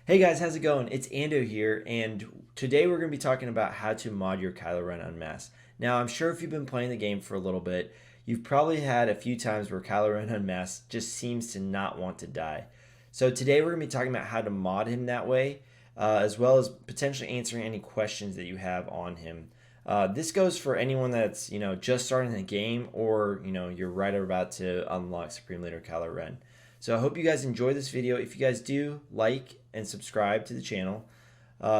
Hey guys, how's it going? It's Ando here, and today we're going to be talking about how to mod your Kylo Ren Unmasked. Now, I'm sure if you've been playing the game for a little bit, you've probably had a few times where Kylo Ren Unmasked just seems to not want to die. So today we're going to be talking about how to mod him that way, as well as potentially answering any questions that you have on him. This goes for anyone that's just starting the game, or you're right about to unlock Supreme Leader Kylo Ren. So I hope you guys enjoy this video. If you guys do, like and subscribe to the channel.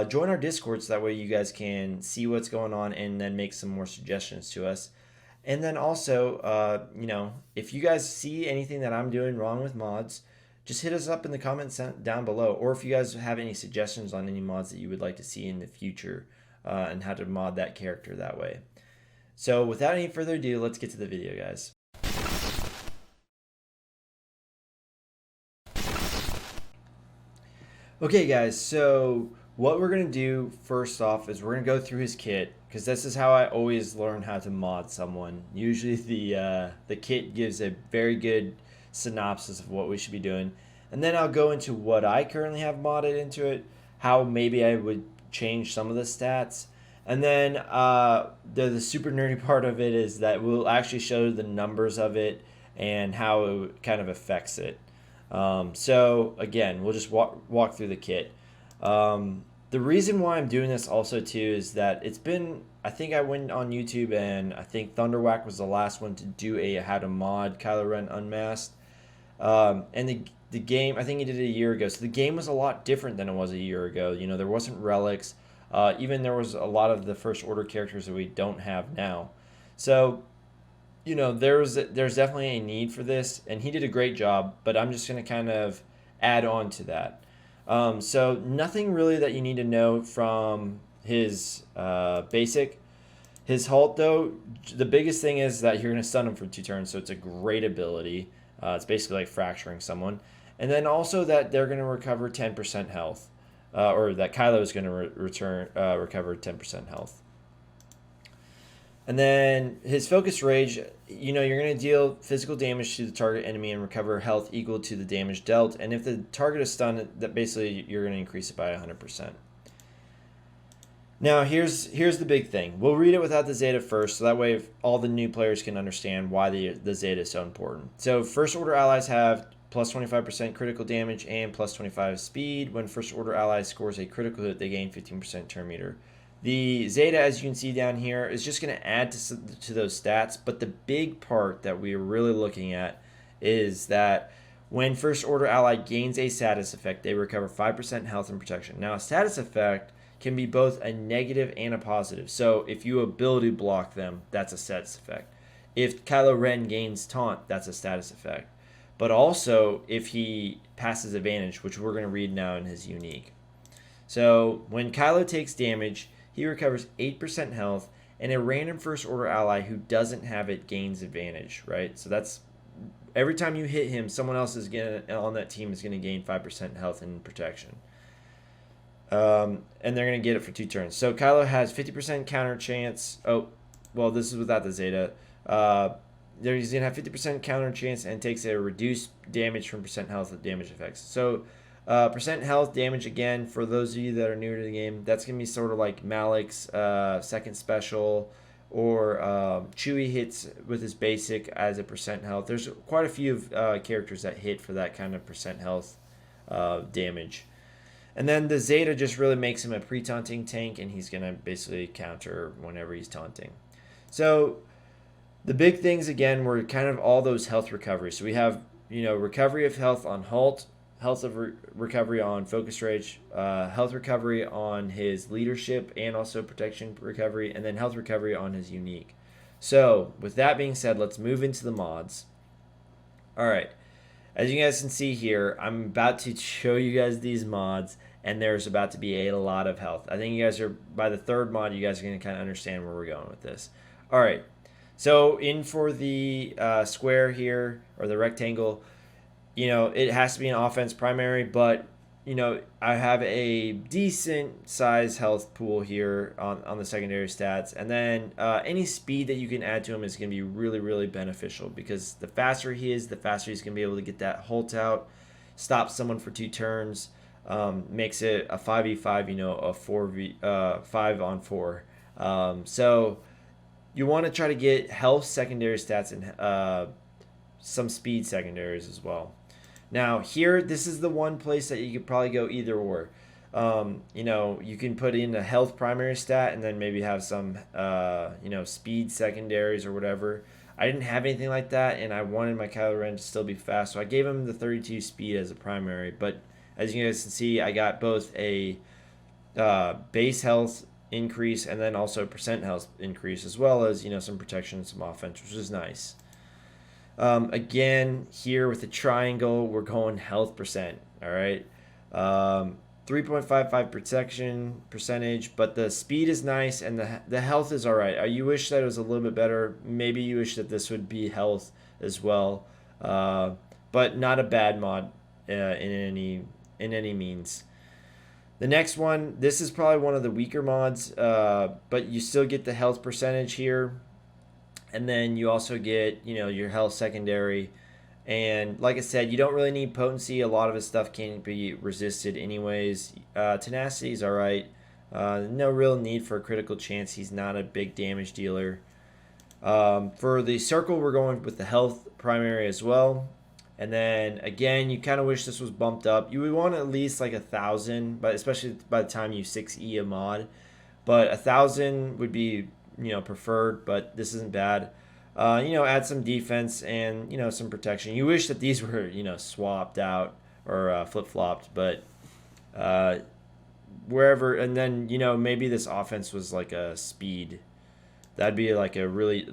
Join our Discord so that way you guys can see what's going on and then make some more suggestions to us. And then also, if you guys see anything that I'm doing wrong with mods, just hit us up in the comments down below. Or if you guys have any suggestions on any mods that you would like to see in the future and how to mod that character that way. So without any further ado, let's get to the video, guys. Okay guys, so what we're going to do first off is we're going to go through his kit, because this is how I always learn how to mod someone. Usually the kit gives a very good synopsis of what we should be doing, and then I'll go into what I currently have modded into it, how maybe I would change some of the stats, and then the super nerdy part of it is that we'll actually show the numbers of it and how it kind of affects it. So again, we'll just walk through the kit. The reason why I'm doing this also too is that I think I went on YouTube and I think Thunderwhack was the last one to do a how to mod Kylo Ren Unmasked. And the game, I think he did it a year ago. So the game was a lot different than it was a year ago. There wasn't relics. Even there was a lot of the First Order characters that we don't have now. So there's definitely a need for this, and he did a great job, but I'm just going to kind of add on to that. So nothing really that you need to know from his basic. His halt, though, the biggest thing is that you're going to stun him for 2 turns, so it's a great ability. It's basically like fracturing someone. And then also that they're going to recover 10% health, or that Kylo is going to recover 10% health. And then his focus rage, you're going to deal physical damage to the target enemy and recover health equal to the damage dealt. And if the target is stunned, that basically you're going to increase it by 100%. Now here's the big thing. We'll read it without the Zeta first, so that way all the new players can understand why the Zeta is so important. So First Order allies have plus 25% critical damage and plus 25 speed. When First Order allies scores a critical hit, they gain 15% turn meter. The Zeta, as you can see down here, is just going to add to those stats, but the big part that we are really looking at is that when First Order ally gains a status effect, they recover 5% health and protection. Now, a status effect can be both a negative and a positive. So if you ability block them, that's a status effect. If Kylo Ren gains taunt, that's a status effect. But also if he passes advantage, which we're going to read now in his unique. So when Kylo takes damage, he recovers 8% health, and a random First Order ally who doesn't have it gains advantage, right? So that's every time you hit him, someone else on that team is going to gain 5% health and protection. And they're going to get it for 2 turns. So Kylo has 50% counter chance. Oh, well, this is without the Zeta. He's going to have 50% counter chance and takes a reduced damage from percent health with damage effects. So percent health damage, again, for those of you that are newer to the game, that's going to be sort of like Malik's second special, or Chewie hits with his basic as a percent health. There's quite a few characters that hit for that kind of percent health damage. And then the Zeta just really makes him a pre-taunting tank, and he's going to basically counter whenever he's taunting. So the big things, again, were kind of all those health recoveries. So we have, recovery of health on halt, health of recovery on focus rage, health recovery on his leadership, and also protection recovery, and then health recovery on his unique. So with that being said, let's move into the mods. All right, as you guys can see here, I'm about to show you guys these mods, and there's about to be a lot of health. I think you guys are, by the 3rd mod, you guys are going to kind of understand where we're going with this. All right, so in for the square here, or the rectangle, it has to be an offense primary, but, I have a decent size health pool here on the secondary stats. And then any speed that you can add to him is going to be really, really beneficial, because the faster he is, the faster he's going to be able to get that halt out, stop someone for 2 turns. makes it a 5v5, a 5 on 4. So you want to try to get health secondary stats and some speed secondaries as well. Now here, this is the one place that you could probably go either or. You can put in a health primary stat and then maybe have some, speed secondaries or whatever. I didn't have anything like that, and I wanted my Kylo Ren to still be fast, so I gave him the 32 speed as a primary. But as you guys can see, I got both a base health increase and then also percent health increase, as well as some protection and some offense, which is nice. Again, here with the triangle, we're going health percent. All right. 3.55 protection percentage, but the speed is nice and the health is all right. You wish that it was a little bit better. Maybe you wish that this would be health as well, but not a bad mod in any means. The next one, this is probably one of the weaker mods, but you still get the health percentage here, and then you also get your health secondary. And like I said, you don't really need potency. A lot of his stuff can be resisted anyways. Tenacity is alright. No real need for a critical chance. He's not a big damage dealer. For the circle, we're going with the health primary as well. And then again, you kind of wish this was bumped up. You would want at least like 1,000, but especially by the time you 6E a mod. But 1,000 would be preferred, but this isn't bad. Add some defense and, some protection. You wish that these were, swapped out or flip-flopped, but wherever. And then, maybe this offense was like a speed. That'd be like a really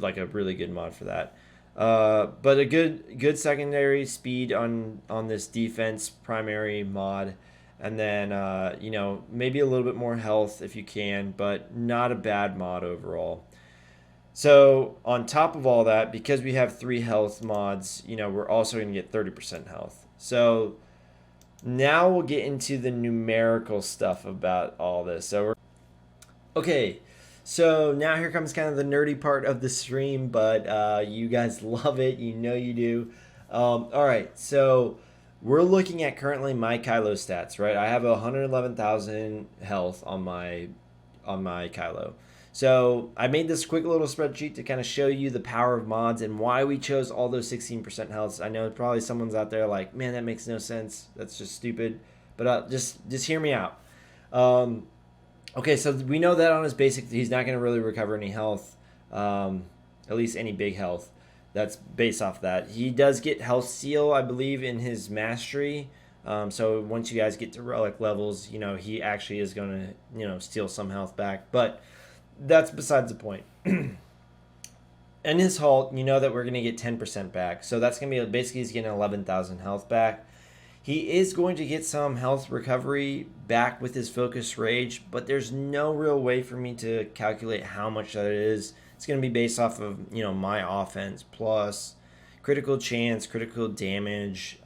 good mod for that. But a good secondary speed on this defense primary mod. And then, maybe a little bit more health if you can, but not a bad mod overall. So on top of all that, because we have 3 health mods, we're also going to get 30% health. So now we'll get into the numerical stuff about all this. Okay, so now here comes kind of the nerdy part of the stream, but you guys love it. You do. All right, so we're looking at currently my Kylo stats, right? I have 111,000 health on my Kylo. So I made this quick little spreadsheet to kind of show you the power of mods and why we chose all those 16% healths. I know probably someone's out there like, man, that makes no sense. That's just stupid. But just hear me out. Okay, so we know that on his basic, he's not going to really recover any health, at least any big health. That's based off that. He does get health seal, I believe, in his mastery. So once you guys get to relic levels, he actually is going to, steal some health back. But that's besides the point. In his halt, that we're going to get 10% back. So that's going to be basically he's getting 11,000 health back. He is going to get some health recovery back with his focus rage, but there's no real way for me to calculate how much that is. It's going to be based off of, my offense plus critical chance, critical damage,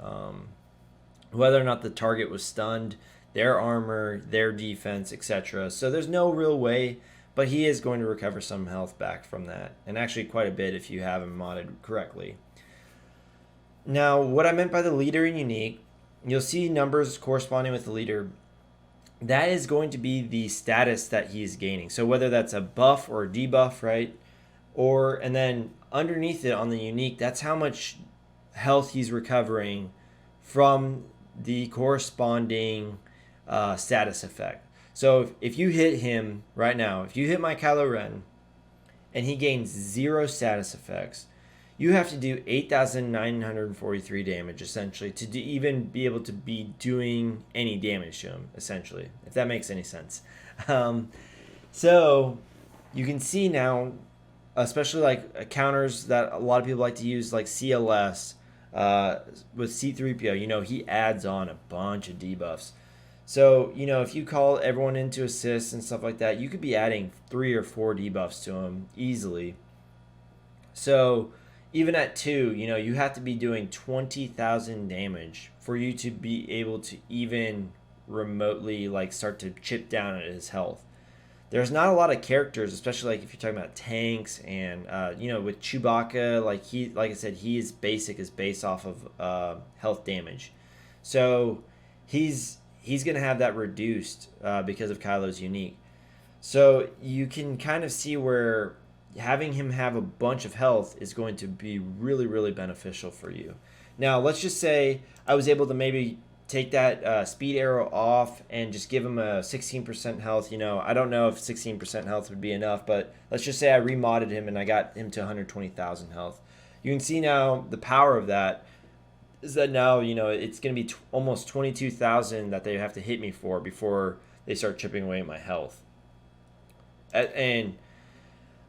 whether or not the target was stunned, their armor, their defense, etc. So there's no real way. But he is going to recover some health back from that, and actually quite a bit if you have him modded correctly. Now, what I meant by the leader and unique, you'll see numbers corresponding with the leader. That is going to be the status that he is gaining. So whether that's a buff or a debuff, right? And then underneath it on the unique, that's how much health he's recovering from the corresponding status effect. So if you hit him right now, if you hit my Kylo Ren and he gains 0 status effects, you have to do 8,943 damage essentially to even be able to be doing any damage to him, essentially, if that makes any sense. So you can see now, especially like counters that a lot of people like to use, like CLS with C3PO, he adds on a bunch of debuffs. So, if you call everyone into assist and stuff like that, you could be adding 3 or 4 debuffs to him easily. So, even at 2, you have to be doing 20,000 damage for you to be able to even remotely, start to chip down at his health. There's not a lot of characters, especially, if you're talking about tanks and, with Chewbacca, like I said, his basic is based off of health damage. So, he he's going to have that reduced because of Kylo's unique. So you can kind of see where having him have a bunch of health is going to be really, really beneficial for you. Now, let's just say I was able to maybe take that speed arrow off and just give him a 16% health. I don't know if 16% health would be enough, but let's just say I remodded him and I got him to 120,000 health. You can see now the power of that is that now, it's going to be almost 22,000 that they have to hit me for before they start chipping away at my health. And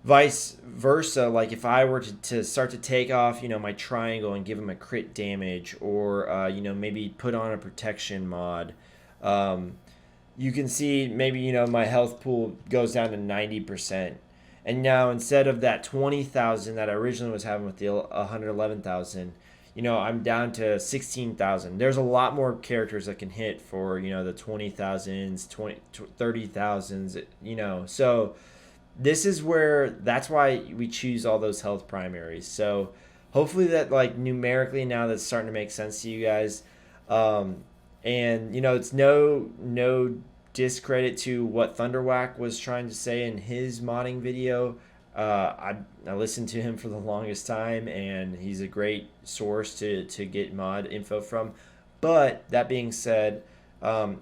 vice versa, like if I were to start to take off my triangle and give him a crit damage, or maybe put on a protection mod, you can see maybe my health pool goes down to 90%, and now instead of that 20,000 that I originally was having with the 111,000, I'm down to 16,000. There's a lot more characters that can hit for the 20,000s, 30,000s, so this is that's why we choose all those health primaries. So hopefully that, like, numerically now that's starting to make sense to you guys. And it's no discredit to what Thunderwhack was trying to say in his modding video. I listened to him for the longest time, and he's a great source to get mod info from. But that being said, I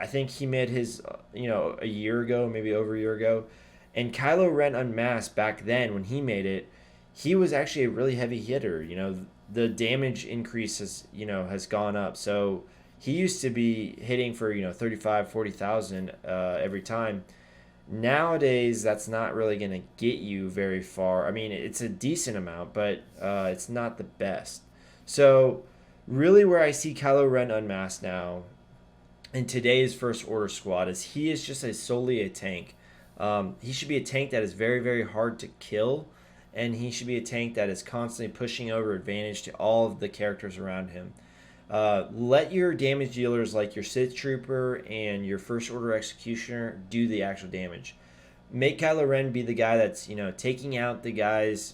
think he made his a year ago, maybe over a year ago. And Kylo Ren Unmasked, back then when he made it, he was actually a really heavy hitter. The damage increase has gone up. So he used to be hitting for 35, 40,000 every time. Nowadays, that's not really going to get you very far. I mean, it's a decent amount, but it's not the best. So really where I see Kylo Ren Unmasked now in today's First Order squad is he is just solely a tank. He should be a tank that is very, very hard to kill, and he should be a tank that is constantly pushing over advantage to all of the characters around him. Let your damage dealers like your Sith Trooper and your First Order Executioner do the actual damage. Make Kylo Ren be the guy that's taking out the guys,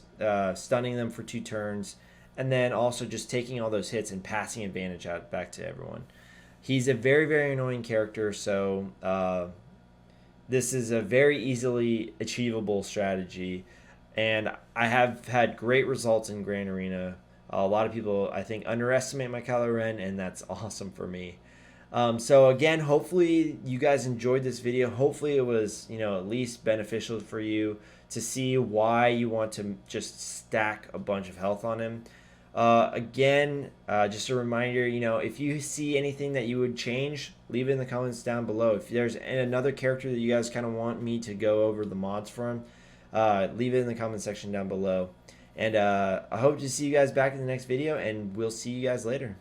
stunning them for 2 turns, and then also just taking all those hits and passing advantage out back to everyone. He's a very, very annoying character, so this is a very easily achievable strategy, and I have had great results in Grand Arena. A lot of people, I think, underestimate my Kylo Ren, and that's awesome for me. So again, hopefully you guys enjoyed this video. Hopefully it was at least beneficial for you to see why you want to just stack a bunch of health on him. Again, just a reminder, if you see anything that you would change, leave it in the comments down below. If there's another character that you guys kind of want me to go over the mods for him, leave it in the comment section down below. And I hope to see you guys back in the next video, and we'll see you guys later.